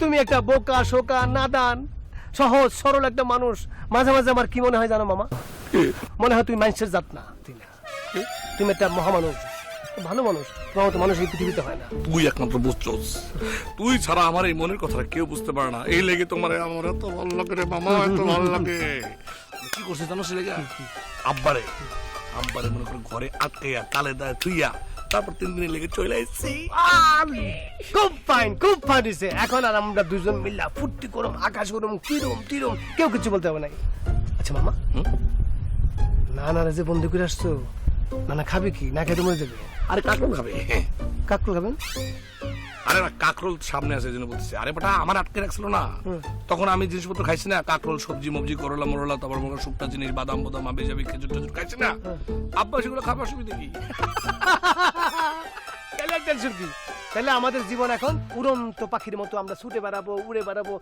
তুমি একটা বোকা শোকা নাদান সহজ সরল একটা মানুষ। মাঝে মাঝে আমার কি মনে হয় জানো মামা, মনে হয় তুমি মানুষের জাত না, তুমি একটা মহামানুষ, ভালো মানুষ। তোমার মতো মানুষ এই পৃথিবীতে হয় না। তুই একমাত্র বুঝছস, তুই ছাড়া আমার এই মনের কথাটা কেউ বুঝতে পারে না। এই লেগে তোমার আমার এত ভালো লাগে রে মামা, এত ভালো লাগে। কি করছিস জানো সে লেগে? আব্বারে মনে করে ঘরে আটকাইয়া তালে দায় থুইয়া তারপর 3 দিনে লেগে চলে আসছি। খুব ফাইন হয়েছে। এখন আর আমরা দুজন মিল্লা ফুর্তি করম, আকাশ করম, কিরম টিরম, কেউ কিছু বলতে হবে না। আচ্ছা মামা, নানারা যে বন্ধু করে আসছো, নানা খাবে কি? না খেতে মরে যাবে। আরে কাকরোল খাবে। কাকরোল খাবেন? আরে না, কাকরোল সামনে আছে জন্য বলতেছি। আরে বেটা আমার আটকে রাখছিল না, তখন আমি জিনিসপত্র খাইছি না, কাকরোল সবজি মবজি করলা মরলা, তারপর মনে শুকনা জিনিস বাদাম বাদাম আবে যাবে খেজুর টেজুর খাইছি না। আব্বা সেগুলো খাবার সুবিধা কি? তাহলে আমাদের জীবন এখন উড়ন্ত পাখির মতো আমরা ছুটে বেড়াবো, উড়ে বেড়াবো,